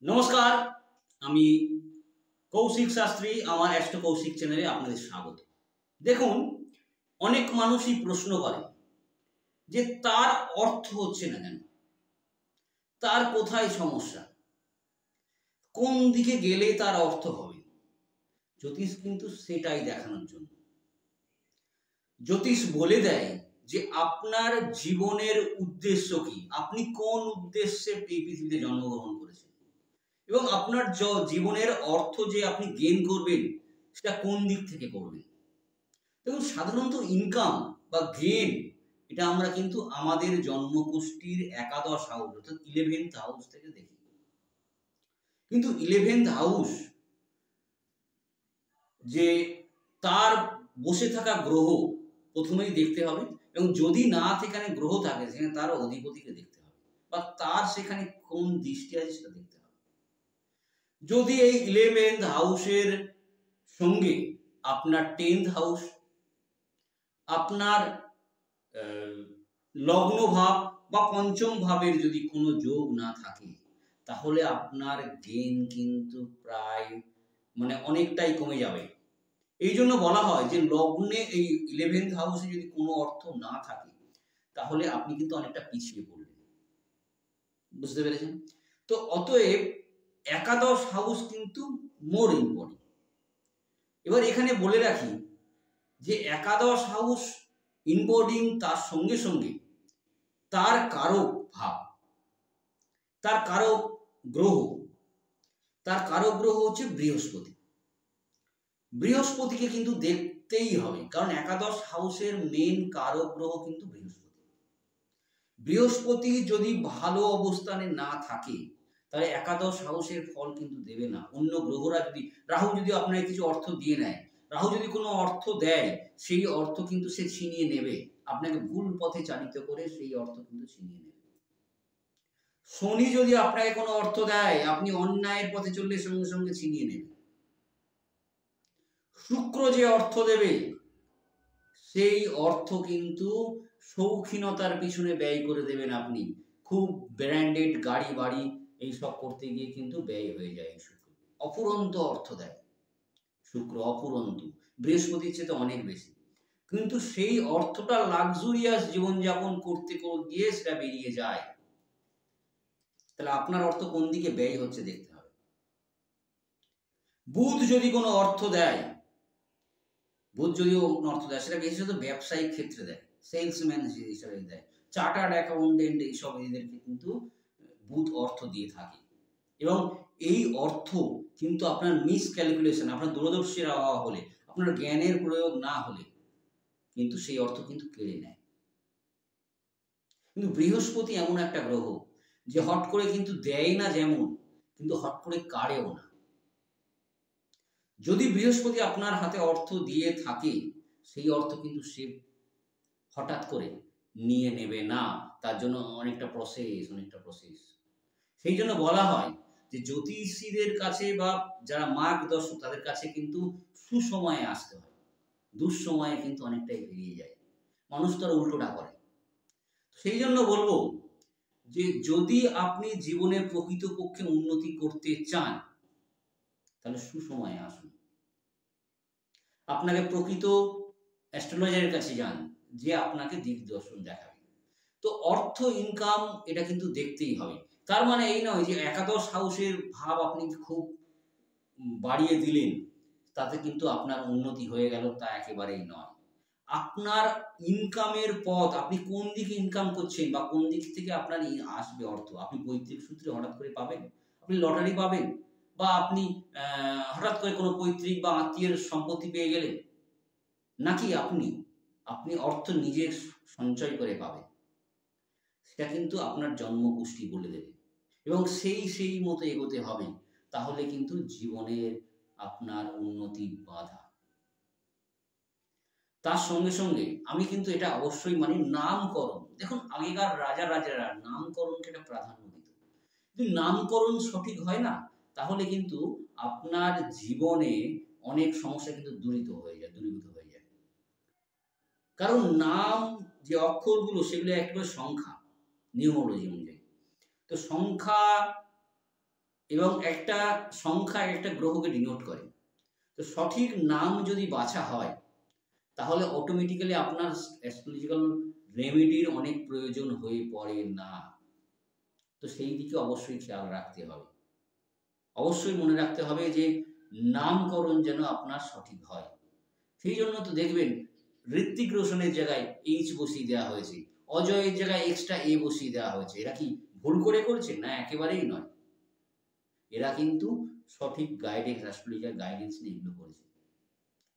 নমস্কার, আমি কৌশিক শাস্ত্রী। আমার অ্যাস্ট্রো কৌশিক চ্যানেলে আপনাদের স্বাগত। দেখুন, অনেক মানুষই প্রশ্ন করে যে তার অর্থ হচ্ছে না কেন, তার কোথায় সমস্যা, কোন দিকে গেলে তার অর্থ হবে। জ্যোতিষ কিন্তু সেটাই দেখানোর জন্য। জ্যোতিষ বলে দেয় যে আপনার জীবনের উদ্দেশ্য কি, আপনি কোন উদ্দেশ্যে এই পৃথিবীতে জন্মগ্রহণ করেছেন এবং আপনার জীবনের অর্থ যে আপনি গেইন করবেন সেটা কোন দিক থেকে করবেন। দেখুন, সাধারণত ইনকাম বা গেইন এটা আমরা কিন্তু আমাদের জন্মকুষ্ঠির একাদশ হাউস অর্থাৎ 11th হাউস থেকে দেখি। কিন্তু 11th হাউস যে তার বসে থাকা গ্রহ প্রথমেই দেখতে হবে, এবং যদি না সেখানে গ্রহ থাকে সেখানে তার অধিপতিকে দেখতে হবে বা তার সেখানে কোন দৃষ্টি আছে সেটা দেখতে হবে। যদি এই 11th হাউসের সঙ্গে আপনার 10th হাউস, আপনার লগ্ন ভাব বা পঞ্চম ভাবের যদি কোনো যোগ না থাকে, তাহলে আপনার গেইন কিন্তু প্রায় অনেকটাই কমে যাবে। এই জন্য বলা হয় যে লগ্নে এই 11th হাউসে যদি কোনো অর্থ না থাকে তাহলে আপনি কিন্তু অনেকটা পিছিয়ে পড়বেন। বুঝতে পেরেছেন? তো অতএব একাদশ হাউস কিন্তু মোর ইম্পর্টেন্ট। এবার এখানে বলে রাখি যে একাদশ হাউস ইম্পর্টেন্ট, তার সঙ্গে সঙ্গে তার কারক ভাব, তার কারক গ্রহ, তার কারক গ্রহ হচ্ছে বৃহস্পতি। বৃহস্পতিকে কিন্তু দেখতেই হবে, কারণ একাদশ হাউসের মেন কারক গ্রহ কিন্তু বৃহস্পতি। বৃহস্পতি যদি ভালো অবস্থানে না থাকে তাহলে একাদশ হাউসের ফল কিন্তু দেবে না। অন্য গ্রহরা যদি, রাহু যদি আপনাকে কিছু অর্থ দিয়ে নেয়, রাহু যদি কোনো অর্থ দেয়, সেই অর্থ কিন্তু সে ছিনিয়ে নেবে, আপনাকে ভুল পথে চালিত করে সেই অর্থ কিন্তু ছিনিয়ে নেবে। শনি যদি আপনাকে কোনো অর্থ দেয়, আপনি অন্যায়ের পথে চললে সঙ্গে সঙ্গে ছিনিয়ে নেবে। শুক্র যে অর্থ দেবে সেই অর্থ কিন্তু শৌখিনতার পিছনে ব্যয় করে দেবেন আপনি। খুব ব্র্যান্ডেড গাড়ি বাড়ি এইসব করতে গিয়ে কিন্তু ব্যয় হয়ে যায়। শুক্র অফুরন্ত অর্থ দেয়, শুক্র অফুরন্ত, বৃহস্পতির চেয়ে অনেক বেশি। কিন্তু সেই অর্থটা লাক্সুরিয়াস জীবনযাপন করতে গিয়ে সেটা বেরিয়ে যায়। তাহলে আপনার অর্থ কোন দিকে ব্যয় হচ্ছে দেখতে হবে। বুধ যদি কোনো অর্থ দেয়, বুধ যদি অর্থ দেয় সেটা বিশেষত ব্যবসায়িক ক্ষেত্রে দেয়, সেলসম্যান হিসাবে দেয়, চার্টার্ড অ্যাকাউন্টেন্ট এইসব এদেরকে কিন্তু বুধ অর্থ দিয়ে থাকে। এবং এই অর্থ কিন্তু আপনার মিস ক্যালকুলেশন, আপনার দূরদর্শীর অভাব হলে, আপনার জ্ঞানের প্রয়োগ না হলে কিন্তু সেই অর্থ কিন্তু কেড়ে নেয়। কিন্তু বৃহস্পতি এমন একটা গ্রহ যে হট করে কিন্তু দেয় না, যেমন কিন্তু হট করে কাড়েও না। যদি বৃহস্পতি আপনার হাতে অর্থ দিয়ে থাকে, সেই অর্থ কিন্তু সে হঠাৎ করে নিয়ে নেবে না, তার জন্য অনেকটা প্রসেস। সেই জন্য বলা হয় যে জ্যোতিষীদের কাছে বা যারা মার্গদর্শক তাদের কাছে কিন্তু সুসময়ে আসতে হয়, দুঃসময়ে কিন্তু অনেকটাই বেরিয়ে যায়। মানুষ তো আর উল্টোটা করে। সেই জন্য বলবো যে যদি আপনি জীবনে প্রকৃতপক্ষে উন্নতি করতে চান তাহলে সুসময়ে আসুন। আপনাকে প্রকৃত অ্যাস্ট্রোলজারের কাছে যান, যে আপনাকে দিকদর্শন দেখাবে। তো অর্থ ইনকাম এটা কিন্তু দেখতেই হবে। তার মানে এই নয় যে একাদশ হাউসের ভাব আপনি খুব বাড়িয়ে দিলেন তাতে কিন্তু আপনার উন্নতি হয়ে গেল, তা একেবারেই নয়। আপনার ইনকামের পথ, আপনি কোন দিকে ইনকাম করছেন বা কোন দিক থেকে আপনার আসবে অর্থ, আপনি পৈতৃক সূত্রে হঠাৎ করে পাবেন, আপনি লটারি পাবেন, বা আপনি হঠাৎ করে কোনো পৈতৃক বা আত্মীয়ের সম্পত্তি পেয়ে গেলেন, নাকি আপনি অর্থ নিজে সঞ্চয় করে পাবেন, সেটা কিন্তু আপনার জন্মকুষ্ঠি বলে দেবে। এবং সেই মতো এগোতে হবে, তাহলে কিন্তু জীবনের আপনার উন্নতি বাধা। তার সঙ্গে সঙ্গে আমি কিন্তু এটা অবশ্যই মানি, নামকরণ। দেখুন, আগেকার রাজারা নামকরণকে একটা প্রাধান্য দিত। যদি নামকরণ সঠিক হয় না, তাহলে কিন্তু আপনার জীবনে অনেক সমস্যা কিন্তু দূরীভূত হয়ে যায়। কারণ নাম যে অক্ষরগুলো সেগুলো একেবারে সংখ্যা, নিউমোলজি অনুযায়ী। তো সংখ্যা এবং একটা সংখ্যা একটা গ্রহকে ডিনোট করে। তো সঠিক নাম যদি বাছা হয় তাহলে অটোমেটিক্যালি আপনার অ্যাস্ট্রোলজিক্যাল রেমেডির অনেক প্রয়োজন হয়ে পড়ে না। তো সেই দিকে অবশ্যই খেয়াল রাখতে হবে। অবশ্যই মনে রাখতে হবে যে নামকরণ যেন আপনার সঠিক হয়। সেই জন্য তো দেখবেন ঋত্বিক রোশনের জায়গায় এইচ বসিয়ে দেওয়া হয়েছে। অজয়ের জায়গায় এক্সট্রা এ বসিয়ে দেওয়া হয়েছে। এরা কি ভুল করে করেছে? না, একেবারেই নয়। এরা কিন্তু সঠিক গাইডেন্স, অ্যাস্ট্রোলজিক্যাল গাইডেন্স নিয়ে এগুলো করেছে।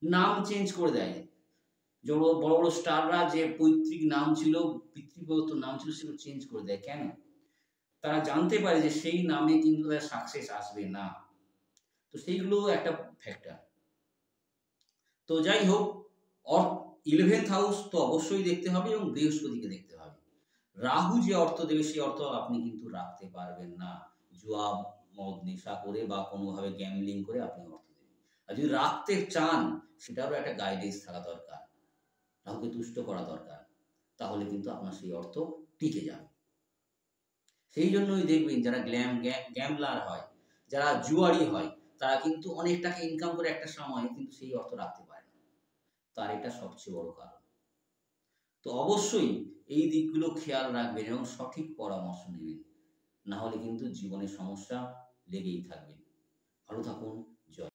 নাম চেঞ্জ করে দেয়। বড়, বড় স্টাররা যে পৈতৃক নাম ছিল, পিতৃপ্রদত্ত নাম ছিল সেগুলো চেঞ্জ করে দেয়। কেন? তারা জানতে পারে যে সেই নামে কিন্তু তাদের সাকসেস আসবে না। তো সেইগুলোও একটা ফ্যাক্টর। তো যাই হোক, অর 11th হাউস তো অবশ্যই দেখতে হবে এবং বৃহস্পতিকে দেখতে হবে। রাহু যে অর্থ দেবে সেই অর্থ আপনি কিন্তু রাখতে পারবেন না। জুয়া, মদ, নেশা করে বা কোনোভাবে গ্যাম্বলিং করে আপনি অর্থ দেবেন। আর যদি রাখতে চান সেটারও একটা গাইডেন্স থাকা দরকার। রাহুকে তুষ্ট করা দরকার। তাহলে কিন্তু আপনার সেই অর্থ টিকে যাবে। সেই জন্যই দেখবেন যারা গ্যাম্বলার হয়, যারা জুয়ারি হয়, তারা কিন্তু অনেক টাকা ইনকাম করে একটা সময় কিন্তু সেই অর্থ রাখতে পারে না। তার এটা সবচেয়ে বড় কারণ। তো অবশ্যই এই দিকগুলো খেয়াল রাখবেন এবং সঠিক পরামর্শ নেবেন। না হলে কিন্তু জীবনে সমস্যা লেগেই থাকবে। ভালো থাকুন।